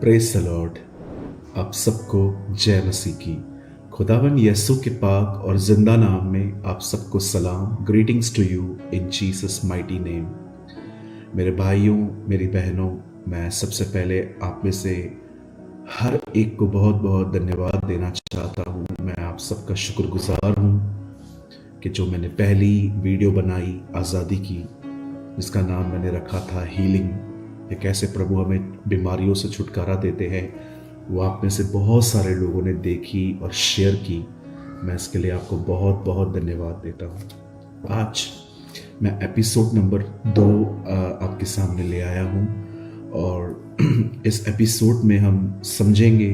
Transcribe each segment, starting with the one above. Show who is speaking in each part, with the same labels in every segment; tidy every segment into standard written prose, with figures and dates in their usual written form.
Speaker 1: Praise the Lord. आप सबको जय मसीह की। खुदावन यीशु के पाक और जिंदा नाम में आप सबको सलाम। Greetings to you in Jesus mighty name. मेरे भाइयों, मेरी बहनों, मैं सबसे पहले आप में से हर एक को बहुत बहुत धन्यवाद देना चाहता हूँ। मैं आप सबका शुक्रगुजार हूँ कि जो मैंने पहली वीडियो बनाई आज़ादी की, जिसका नाम मैंने रखा था हीलिंग, कि कैसे प्रभु हमें बीमारियों से छुटकारा देते हैं, वो आप में से बहुत सारे लोगों ने देखी और शेयर की। मैं इसके लिए आपको बहुत बहुत धन्यवाद देता हूँ। आज मैं एपिसोड नंबर 2 आपके सामने ले आया हूँ और इस एपिसोड में हम समझेंगे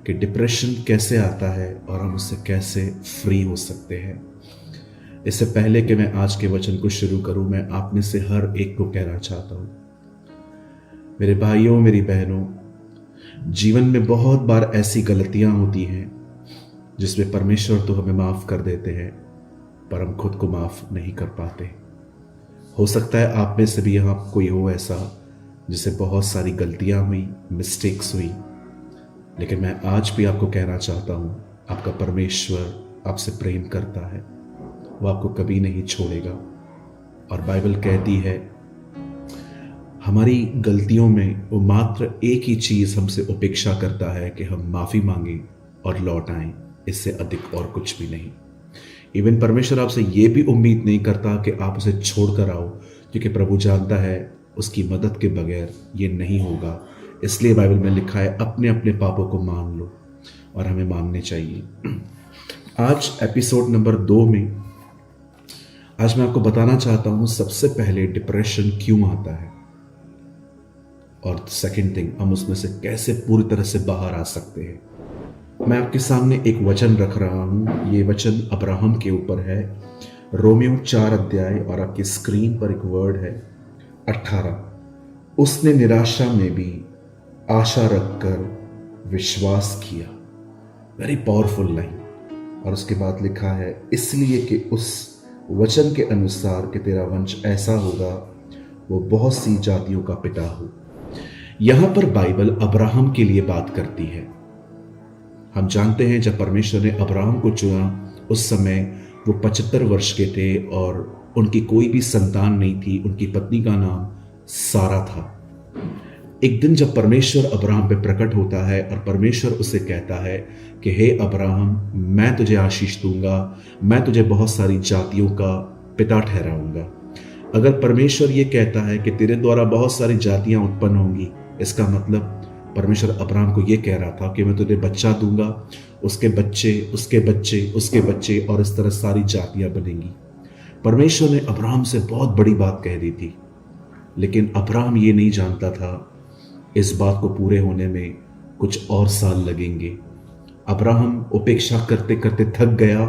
Speaker 1: कि डिप्रेशन कैसे आता है और हम उससे कैसे फ्री हो सकते हैं। इससे पहले कि मैं आज के वचन को शुरू करूं, मैं आप में से हर एक को कहना चाहता हूं, मेरे भाइयों, मेरी बहनों, जीवन में बहुत बार ऐसी गलतियां होती हैं जिसमें परमेश्वर तो हमें माफ कर देते हैं, पर हम खुद को माफ नहीं कर पाते। हो सकता है आप में से भी यहाँ कोई हो ऐसा जिसे बहुत सारी गलतियां हुई, मिस्टेक्स हुई, लेकिन मैं आज भी आपको कहना चाहता हूं, आपका परमेश्वर आपसे प्रेम करता है, वो आपको कभी नहीं छोड़ेगा। और बाइबल कहती है हमारी गलतियों में वो मात्र एक ही चीज हमसे अपेक्षा करता है कि हम माफी मांगें और लौट आएं, इससे अधिक और कुछ भी नहीं। इवन परमेश्वर आपसे ये भी उम्मीद नहीं करता कि आप उसे छोड़कर आओ, क्योंकि प्रभु जानता है उसकी मदद के बगैर ये नहीं होगा। इसलिए बाइबल में लिखा है अपने अपने पापों को मान लो, और हमें मानने चाहिए। आज एपिसोड नंबर 2 में आज मैं आपको बताना चाहता हूं सबसे पहले डिप्रेशन क्यों आता है, और सेकंड थिंग, हम उसमें से कैसे पूरी तरह से बाहर आ सकते हैं। मैं आपके सामने एक वचन रख रहा हूं। ये वचन अब्राहम के ऊपर है, रोमियो 4 अध्याय, और आपकी स्क्रीन पर एक वर्ड है 18। उसने निराशा में भी आशा रखकर विश्वास किया। Very powerful line. और उसके बाद लिखा है इसलिए कि उस वचन के अनुसार कि तेरा वंश ऐसा होगा, वो बहुत सी जातियों का पिता हो। यहां पर बाइबल अब्राहम के लिए बात करती है। हम जानते हैं जब परमेश्वर ने अब्राहम को चुना, उस समय वो 75 वर्ष के थे और उनकी कोई भी संतान नहीं थी। उनकी पत्नी का नाम सारा था। एक दिन जब परमेश्वर अब्राहम पे प्रकट होता है और परमेश्वर उसे कहता है कि हे अब्राहम, मैं तुझे आशीष दूंगा, मैं तुझे बहुत सारी जातियों का पिता ठहराऊंगा। अगर परमेश्वर ये कहता है कि तेरे द्वारा बहुत सारी जातियां उत्पन्न होंगी, इसका मतलब परमेश्वर अब्राहम को यह कह रहा था कि मैं तुझे बच्चा दूंगा, उसके बच्चे, उसके बच्चे, उसके बच्चे, और इस तरह सारी जातियां बनेंगी। परमेश्वर ने अब्राहम से बहुत बड़ी बात कह दी थी, लेकिन अब्राहम ये नहीं जानता था इस बात को पूरे होने में कुछ और साल लगेंगे। अब्राहम उपेक्षा करते करते थक गया,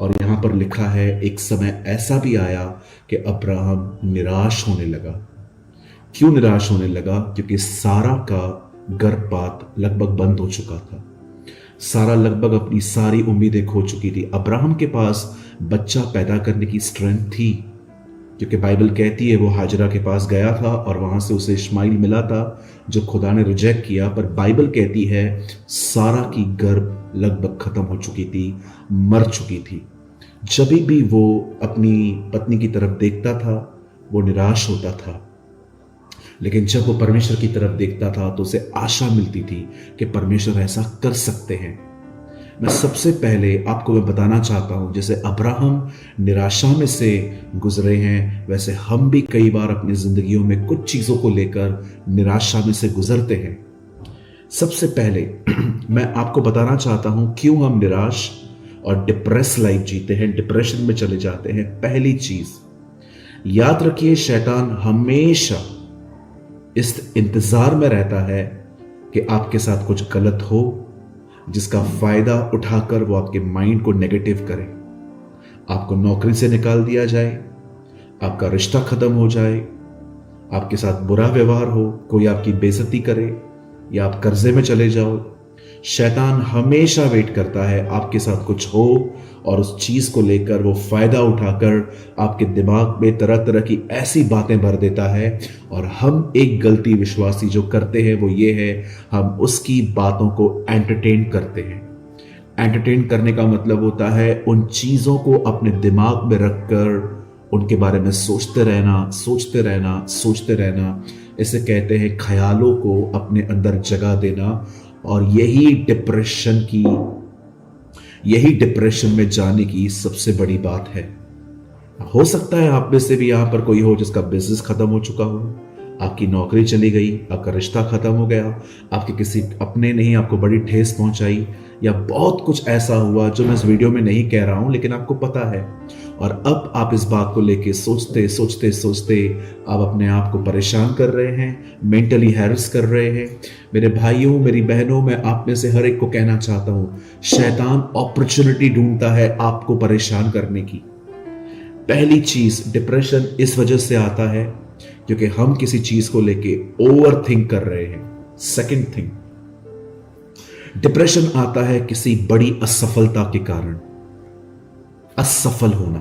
Speaker 1: और यहां पर लिखा है एक समय ऐसा भी आया कि अब्राहम निराश होने लगा। क्यों निराश होने लगा? क्योंकि सारा का गर्भपात लगभग बंद हो चुका था। सारा लगभग अपनी सारी उम्मीदें खो चुकी थी। अब्राहम के पास बच्चा पैदा करने की स्ट्रेंथ थी, क्योंकि बाइबल कहती है वो हाजरा के पास गया था और वहां से उसे इस्माइल मिला था, जो खुदा ने रिजेक्ट किया। पर बाइबल कहती है सारा की गर्भ लगभग खत्म हो चुकी थी, मर चुकी थी। जब भी वो अपनी पत्नी की तरफ देखता था वो निराश होता था, लेकिन जब वो परमेश्वर की तरफ देखता था तो उसे आशा मिलती थी कि परमेश्वर ऐसा कर सकते हैं। मैं सबसे पहले आपको मैं बताना चाहता हूं, जैसे अब्राहम निराशा में से गुजरे हैं, वैसे हम भी कई बार अपनी जिंदगियों में कुछ चीजों को लेकर निराशा में से गुजरते हैं। सबसे पहले मैं आपको बताना चाहता हूं क्यों हम निराश और डिप्रेस लाइफ जीते हैं, डिप्रेशन में चले जाते हैं। पहली चीज याद रखिए, शैतान हमेशा इस इंतजार में रहता है कि आपके साथ कुछ गलत हो, जिसका फायदा उठाकर वो आपके माइंड को नेगेटिव करे। आपको नौकरी से निकाल दिया जाए, आपका रिश्ता खत्म हो जाए, आपके साथ बुरा व्यवहार हो, कोई आपकी बेइज्जती करे, या आप कर्जे में चले जाओ, शैतान हमेशा वेट करता है आपके साथ कुछ हो और उस चीज को लेकर वो फायदा उठाकर आपके दिमाग में तरह तरह की ऐसी बातें भर देता है। और हम एक गलती विश्वासी जो करते हैं वो ये है, हम उसकी बातों को एंटरटेन करते हैं। एंटरटेन करने का मतलब होता है उन चीजों को अपने दिमाग में रखकर उनके बारे में सोचते रहना, सोचते रहना, सोचते रहना। इसे कहते हैं ख्यालों को अपने अंदर जगह देना। और यही डिप्रेशन में जाने की सबसे बड़ी बात है। हो सकता है आप में से भी यहां पर कोई हो जिसका बिजनेस खत्म हो चुका हो, आपकी नौकरी चली गई, आपका रिश्ता खत्म हो गया, आपके किसी अपने ने ही आपको बड़ी ठेस पहुंचाई, या बहुत कुछ ऐसा हुआ जो मैं इस वीडियो में नहीं कह रहा हूं लेकिन आपको पता है। और अब आप इस बात को लेके सोचते सोचते सोचते आप अपने आप को परेशान कर रहे हैं, मेंटली हैरेस कर रहे हैं। मेरे भाइयों, मेरी बहनों, मैं आप में से हर एक को कहना चाहता हूं, शैतान अपॉर्चुनिटी ढूंढता है आपको परेशान करने की। पहली चीज, डिप्रेशन इस वजह से आता है क्योंकि हम किसी चीज को लेके ओवर थिंक कर रहे हैं। सेकंड थिंग, डिप्रेशन आता है किसी बड़ी असफलता के कारण। असफल होना,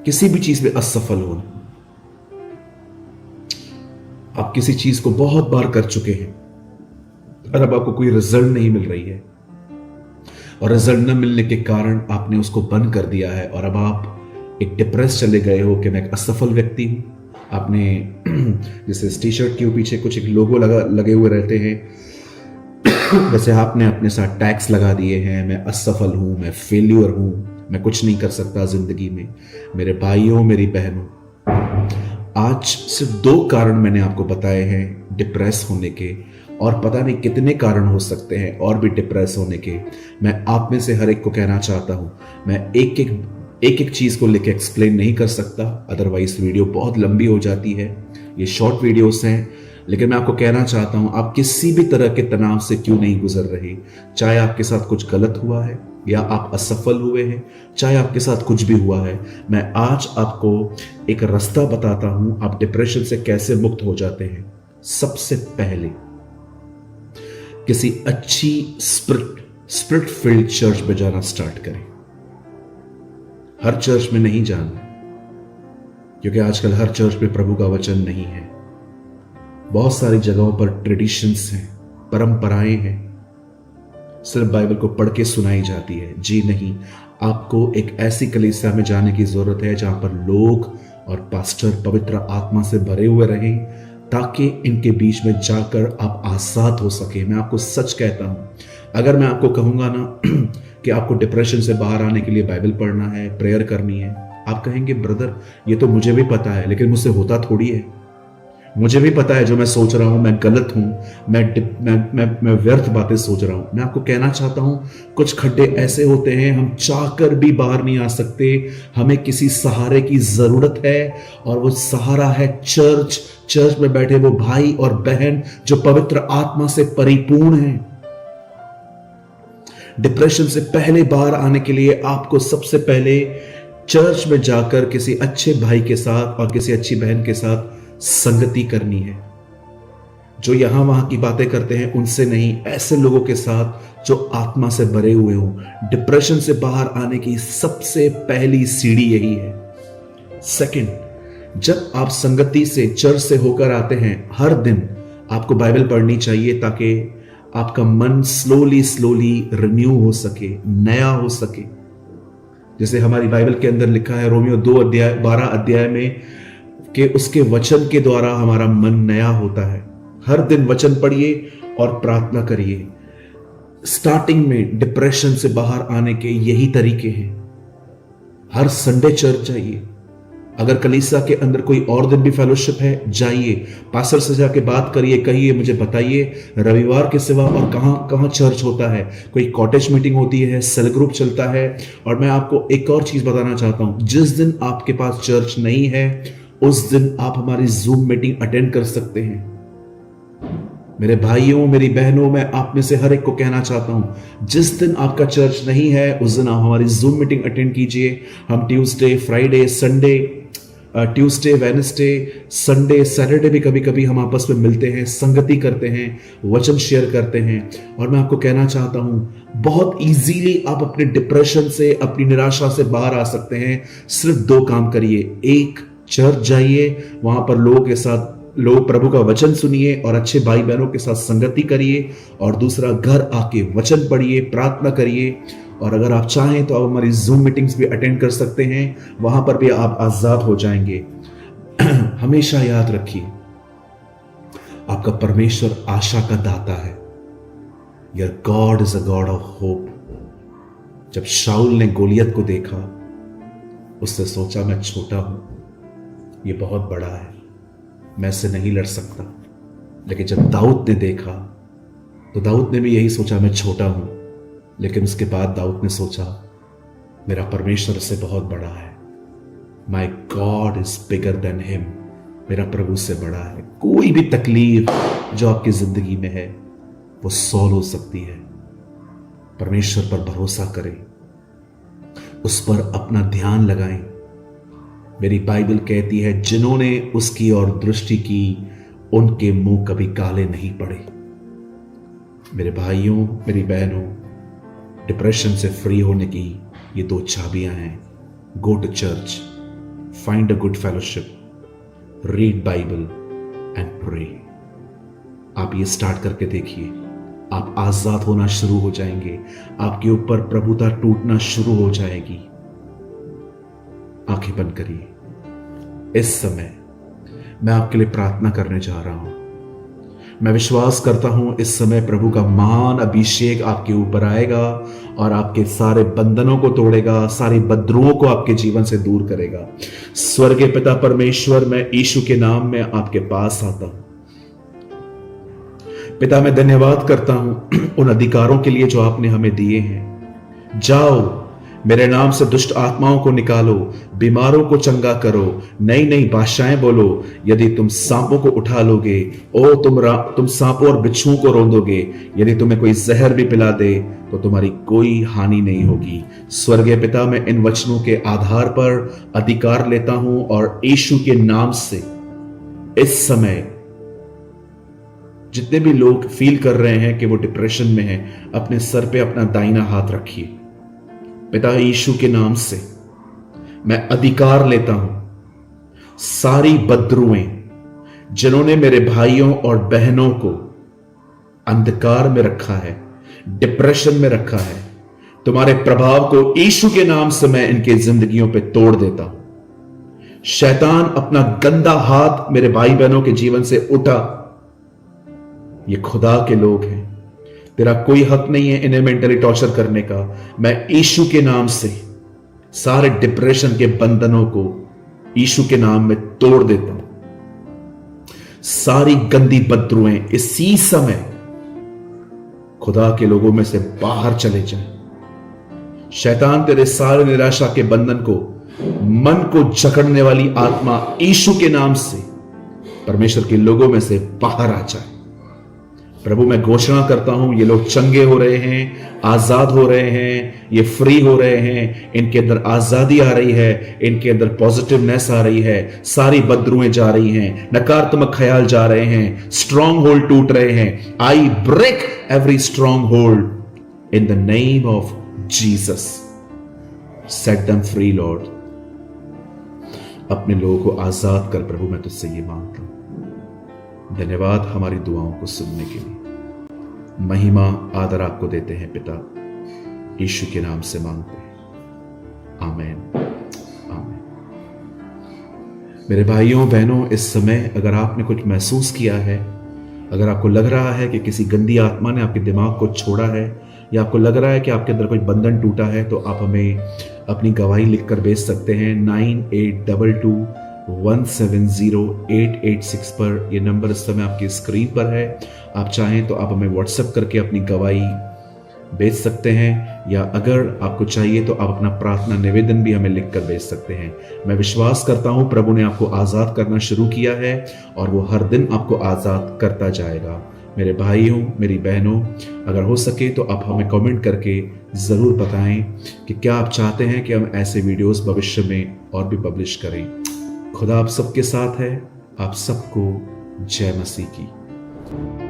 Speaker 1: किसी भी चीज में असफल होना। आप किसी चीज को बहुत बार कर चुके हैं और अब आपको कोई रिजल्ट नहीं मिल रही है, और रिजल्ट न मिलने के कारण आपने उसको बंद कर दिया है, और अब आप एक डिप्रेस चले गए हो कि मैं एक असफल व्यक्ति हूं। आपने जैसे टी शर्ट के पीछे कुछ एक लोगो लगे हुए रहते हैं, वैसे आपने अपने साथ टैग्स लगा दिए हैं, मैं असफल हूं, मैं फेल्यूर हूं, मैं कुछ नहीं कर सकता जिंदगी में। मेरे भाइयों, मेरी बहनों, आज सिर्फ 2 कारण मैंने आपको बताए हैं डिप्रेस होने के, और पता नहीं कितने कारण हो सकते हैं और भी डिप्रेस होने के। मैं आप में से हर एक को कहना चाहता हूं, मैं एक चीज को लेकर एक्सप्लेन नहीं कर सकता, अदरवाइज वीडियो बहुत लंबी हो जाती है। ये शॉर्ट वीडियोस हैं, लेकिन मैं आपको कहना चाहता हूं, आप किसी भी तरह के तनाव से क्यों नहीं गुजर रहे, चाहे आपके साथ कुछ गलत हुआ है या आप असफल हुए हैं, चाहे आपके साथ कुछ भी हुआ है, मैं आज आपको एक रास्ता बताता हूं आप डिप्रेशन से कैसे मुक्त हो जाते हैं। सबसे पहले किसी अच्छी स्पिरिट फील्ड चर्च में जाना स्टार्ट करें। हर चर्च में नहीं जाना, क्योंकि आजकल हर चर्च में प्रभु का वचन नहीं है। बहुत सारी जगहों पर ट्रेडिशंस हैं, परंपराएं हैं, सिर्फ बाइबल को पढ़ के सुनाई जाती है। जी नहीं, आपको एक ऐसी कलीसिया में जाने की जरूरत है जहां पर लोग और पास्टर पवित्र आत्मा से भरे हुए रहें, ताकि इनके बीच में जाकर आप आजाद हो सके। मैं आपको सच कहता हूं, अगर मैं आपको कहूंगा ना कि आपको डिप्रेशन से बाहर आने के लिए बाइबल पढ़ना है, प्रेयर करनी है, आप कहेंगे ब्रदर ये तो मुझे भी पता है, लेकिन मुझसे होता थोड़ी है। मुझे भी पता है जो मैं सोच रहा हूं, मैं गलत हूं, मैं व्यर्थ बातें सोच रहा हूं। मैं आपको कहना चाहता हूं, कुछ खड्डे ऐसे होते हैं हम चाहकर भी बाहर नहीं आ सकते। हमें किसी सहारे की जरूरत है, और वो सहारा है चर्च में बैठे वो भाई और बहन जो पवित्र आत्मा से परिपूर्ण हैं। डिप्रेशन से पहले बाहर आने के लिए आपको सबसे पहले चर्च में जाकर किसी अच्छे भाई के साथ और किसी अच्छी बहन के साथ संगति करनी है। जो यहां वहां की बातें करते हैं उनसे नहीं, ऐसे लोगों के साथ जो आत्मा से भरे हुए हों। डिप्रेशन से बाहर आने की सबसे पहली सीढ़ी यही है। सेकंड, जब आप संगति से चर्च से होकर आते हैं, हर दिन आपको बाइबल पढ़नी चाहिए ताकि आपका मन स्लोली रिन्यू हो सके, नया हो सके। जैसे हमारी बाइबल के अंदर लिखा है रोमियो 12 अध्याय में कि उसके वचन के द्वारा हमारा मन नया होता है। हर दिन वचन पढ़िए और प्रार्थना करिए। स्टार्टिंग में डिप्रेशन से बाहर आने के यही तरीके हैं। हर संडे चर्च जाइए। अगर कलीसिया के अंदर कोई और दिन भी फेलोशिप है, जाइए, पास्टर से जाके बात करिए, कहिए मुझे बताइए रविवार के सिवा और कहां चर्च होता है। कोई कॉटेज मीटिंग होती है, सेल ग्रुप चलता है। और मैं आपको एक और चीज बताना चाहता हूं, जिस दिन आपके पास चर्च नहीं है उस दिन आप हमारी जूम मीटिंग अटेंड कर सकते हैं। मेरे भाइयों, मेरी बहनों, मैं आप में से हर एक को कहना चाहता हूं, जिस दिन आपका चर्च नहीं है उस दिन आप हमारी जूम मीटिंग अटेंड कीजिए। हम Tuesday, Friday, Sunday Tuesday, Wednesday, Sunday, Saturday भी कभी कभी हम आपस में मिलते हैं, संगति करते हैं, वचन शेयर करते हैं। और मैं आपको कहना चाहता हूं, बहुत इजीली आप अपने डिप्रेशन से, अपनी निराशा से बाहर आ सकते हैं। सिर्फ 2 काम करिए। एक, चर्च जाइए, वहां पर लोगों के साथ प्रभु का वचन सुनिए और अच्छे भाई बहनों के साथ संगति करिए। और दूसरा, घर आके वचन पढ़िए, प्रार्थना करिए। और अगर आप चाहें तो आप हमारी जूम मीटिंग्स भी अटेंड कर सकते हैं, वहां पर भी आप आजाद हो जाएंगे। हमेशा याद रखिए, आपका परमेश्वर आशा का दाता है। Your God is a God of hope. जब शाऊल ने गोलियत को देखा, उससे सोचा मैं छोटा हूं, ये बहुत बड़ा है, मैं इससे नहीं लड़ सकता। लेकिन जब दाऊद ने देखा तो दाऊद ने भी यही सोचा, मैं छोटा हूं। लेकिन उसके बाद दाऊद ने सोचा, मेरा परमेश्वर इससे बहुत बड़ा है। My God is bigger than him. मेरा प्रभु से बड़ा है। कोई भी तकलीफ जो आपकी जिंदगी में है वो सॉल्व हो सकती है। परमेश्वर पर भरोसा करें, उस पर अपना ध्यान लगाएं। मेरी बाइबल कहती है, जिन्होंने उसकी ओर दृष्टि की उनके मुंह कभी काले नहीं पड़े। मेरे भाइयों, मेरी बहनों, डिप्रेशन से फ्री होने की ये 2 चाबियां हैं। Go to church, find a good fellowship, read Bible and pray. आप ये स्टार्ट करके देखिए, आप आजाद होना शुरू हो जाएंगे। आपके ऊपर प्रभुता टूटना शुरू हो जाएगी। आंखें बंद करिए। इस समय मैं आपके लिए प्रार्थना करने जा रहा हूं। मैं विश्वास करता हूं इस समय प्रभु का महान अभिषेक आपके ऊपर आएगा और आपके सारे बंधनों को तोड़ेगा, सारी बद्रुओं को आपके जीवन से दूर करेगा। स्वर्गीय पिता परमेश्वर, मैं यीशु के नाम में आपके पास आता हूं। पिता, मैं धन्यवाद करता हूं उन अधिकारों के लिए जो आपने हमें दिए हैं। जाओ, मेरे नाम से दुष्ट आत्माओं को निकालो, बीमारों को चंगा करो, नई नई भाषाएं बोलो। यदि तुम सांपों को उठा लोगे, तुम सांपों और बिच्छुओं को रौंदोगे। यदि तुम्हें कोई जहर भी पिला दे तो तुम्हारी कोई हानि नहीं होगी। स्वर्गीय पिता, मैं इन वचनों के आधार पर अधिकार लेता हूं और यीशु के नाम से इस समय जितने भी लोग फील कर रहे हैं कि वो डिप्रेशन में हैं, अपने सर पे अपना दाहिना हाथ रखिए। पिता, यीशु के नाम से मैं अधिकार लेता हूं, सारी बद्रुएं जिन्होंने मेरे भाइयों और बहनों को अंधकार में रखा है, डिप्रेशन में रखा है, तुम्हारे प्रभाव को यीशु के नाम से मैं इनके जिंदगियों पे तोड़ देता हूं। शैतान, अपना गंदा हाथ मेरे भाई बहनों के जीवन से उठा। ये खुदा के लोग हैं, तेरा कोई हक नहीं है इन्हें मेंटली टॉर्चर करने का। मैं यीशु के नाम से सारे डिप्रेशन के बंधनों को यीशु के नाम में तोड़ देता हूं। सारी गंदी बद्रुएं इसी समय खुदा के लोगों में से बाहर चले जाएं। शैतान, तेरे सारे निराशा के बंधन को, मन को जकड़ने वाली आत्मा यीशु के नाम से परमेश्वर के लोगों में से बाहर आ जाए। प्रभु, मैं घोषणा करता हूं, ये लोग चंगे हो रहे हैं, आजाद हो रहे हैं, ये फ्री हो रहे हैं, इनके अंदर आजादी आ रही है, इनके अंदर पॉजिटिवनेस आ रही है, सारी बद्रुएं जा रही हैं, नकारात्मक ख्याल जा रहे हैं, स्ट्रॉन्ग होल्ड टूट रहे हैं। I break every stronghold in the name of Jesus. Set them free Lord. अपने लोगों को आजाद कर प्रभु, मैं तुझसे ये मांगता हूं। धन्यवाद हमारी दुआओं को सुनने के लिए। महिमा आदर आपको देते हैं पिता, यीशु के नाम से मांगते हैं, आमीन, आमीन। मेरे भाइयों बहनों, इस समय अगर आपने कुछ महसूस किया है, अगर आपको लग रहा है कि किसी गंदी आत्मा ने आपके दिमाग को छोड़ा है, या आपको लग रहा है कि आपके अंदर कोई बंधन टूटा है, तो आप हमें अपनी गवाही लिखकर भेज सकते हैं 9822170886 पर। यह नंबर इस समय आपकी स्क्रीन पर है। आप चाहें तो आप हमें व्हाट्सएप करके अपनी गवाही भेज सकते हैं, या अगर आपको चाहिए तो आप अपना प्रार्थना निवेदन भी हमें लिखकर भेज सकते हैं। मैं विश्वास करता हूं प्रभु ने आपको आजाद करना शुरू किया है और वो हर दिन आपको आजाद करता जाएगा। मेरे भाइयों, मेरी बहनों, अगर हो सके तो आप हमें कमेंट करके ज़रूर बताएं कि क्या आप चाहते हैं कि हम ऐसे वीडियोस भविष्य में और भी पब्लिश करें। खुदा आप सबके साथ है। आप सबको जय मसीह की।